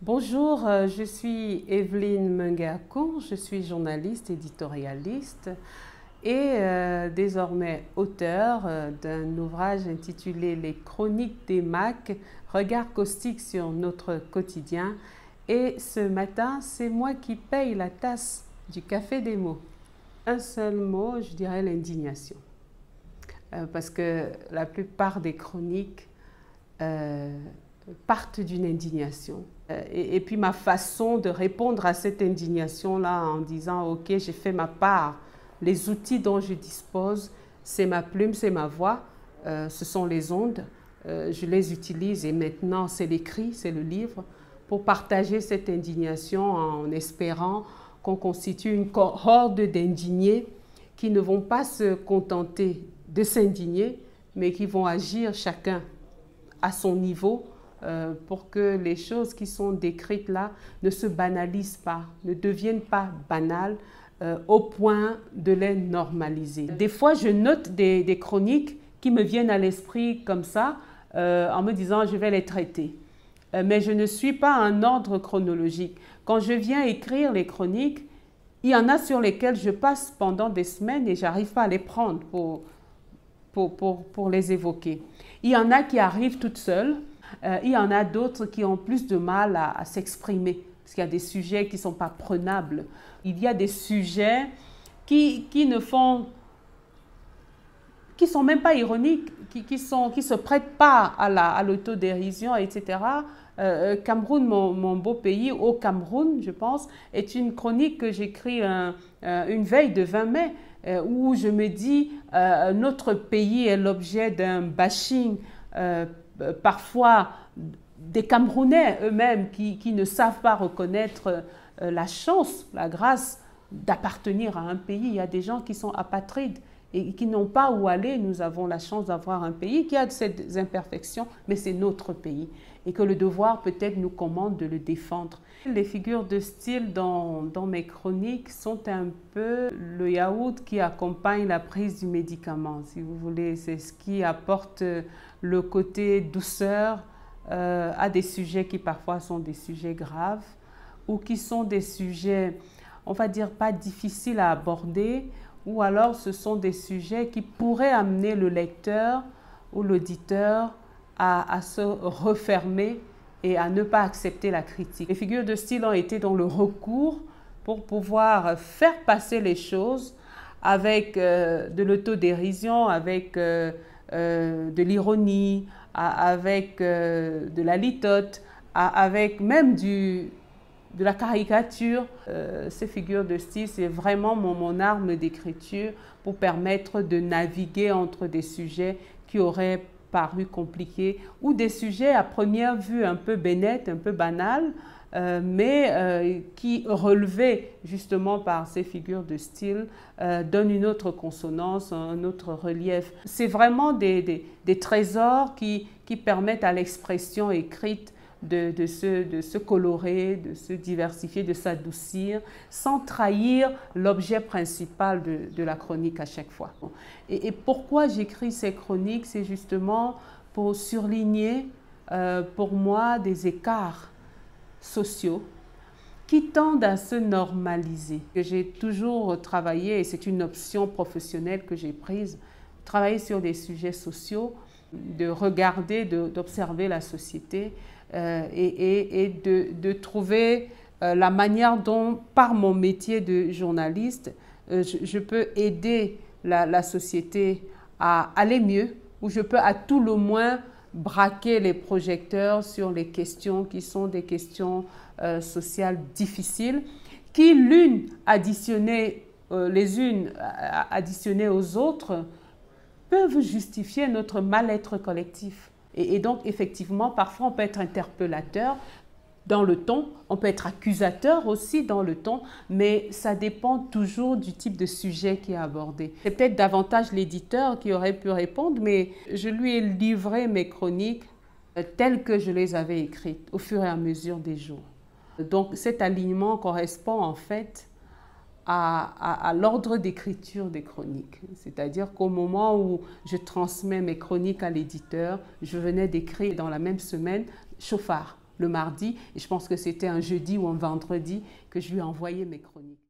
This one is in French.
Bonjour, je suis Evelyne Mengakour, je suis journaliste, éditorialiste et désormais auteure d'un ouvrage intitulé Les Chroniques des Macs, regard caustique sur notre quotidien. Et ce matin, c'est moi qui paye la tasse du café des mots. Un seul mot, je dirais l'indignation. Parce que la plupart des chroniques partent d'une indignation. Et puis ma façon de répondre à cette indignation-là en disant « Ok, j'ai fait ma part, les outils dont je dispose, c'est ma plume, c'est ma voix, ce sont les ondes, je les utilise et maintenant c'est l'écrit, c'est le livre » pour partager cette indignation en espérant qu'on constitue une cohorte d'indignés qui ne vont pas se contenter de s'indigner, mais qui vont agir chacun à son niveau pour que les choses qui sont décrites là ne se banalisent pas, ne deviennent pas banales au point de les normaliser. Des fois, je note des chroniques qui me viennent à l'esprit comme ça, en me disant je vais les traiter. Mais je ne suis pas un ordre chronologique. Quand je viens écrire les chroniques, il y en a sur lesquelles je passe pendant des semaines et j'arrive pas à les prendre pour les évoquer. Il y en a qui arrivent toutes seules, il y en a d'autres qui ont plus de mal à s'exprimer, parce qu'il y a des sujets qui ne sont pas prenables. Il y a des sujets qui sont même pas ironiques, qui se prêtent pas à l'autodérision, etc. Cameroun, mon beau pays, au Cameroun, je pense, est une chronique que j'écris une veille de 20 mai, où je me dis notre pays est l'objet d'un bashing, parfois des Camerounais eux-mêmes qui ne savent pas reconnaître la chance, la grâce d'appartenir à un pays. Il y a des gens qui sont apatrides et qui n'ont pas où aller. Nous avons la chance d'avoir un pays qui a ces imperfections, mais c'est notre pays et que le devoir peut-être nous commande de le défendre. Les figures de style dans mes chroniques sont un peu le yaourt qui accompagne la prise du médicament, si vous voulez. C'est ce qui apporte le côté douceur à des sujets qui parfois sont des sujets graves ou qui sont des sujets, on va dire, pas difficiles à aborder, ou alors ce sont des sujets qui pourraient amener le lecteur ou l'auditeur à se refermer et à ne pas accepter la critique. Les figures de style ont été dans le recours pour pouvoir faire passer les choses avec de l'autodérision, avec de l'ironie, avec de la litote, avec même de la caricature. Ces figures de style, c'est vraiment mon arme d'écriture pour permettre de naviguer entre des sujets qui auraient paru compliqués ou des sujets à première vue un peu bénêtes, un peu banals, mais qui, relevés justement par ces figures de style, donnent une autre consonance, un autre relief. C'est vraiment des trésors qui permettent à l'expression écrite de se colorer, de se diversifier, de s'adoucir, sans trahir l'objet principal de la chronique à chaque fois. Et pourquoi j'écris ces chroniques? C'est justement pour surligner pour moi des écarts sociaux qui tendent à se normaliser. J'ai toujours travaillé, et c'est une option professionnelle que j'ai prise, travailler sur des sujets sociaux, de regarder, d'observer la société, et de trouver la manière dont, par mon métier de journaliste, je peux aider la société à aller mieux, ou je peux à tout le moins braquer les projecteurs sur les questions qui sont des questions sociales difficiles, qui l'une additionnées, les unes additionnées aux autres, peuvent justifier notre mal-être collectif. Et donc, effectivement, parfois, on peut être interpellateur dans le ton, on peut être accusateur aussi dans le ton, mais ça dépend toujours du type de sujet qui est abordé. C'est peut-être davantage l'éditeur qui aurait pu répondre, mais je lui ai livré mes chroniques telles que je les avais écrites au fur et à mesure des jours. Donc, cet alignement correspond en fait à l'ordre d'écriture des chroniques. C'est-à-dire qu'au moment où je transmets mes chroniques à l'éditeur, je venais d'écrire dans la même semaine Chauffard. le mardi. Et je pense que c'était un jeudi ou un vendredi que je lui ai envoyé mes chroniques.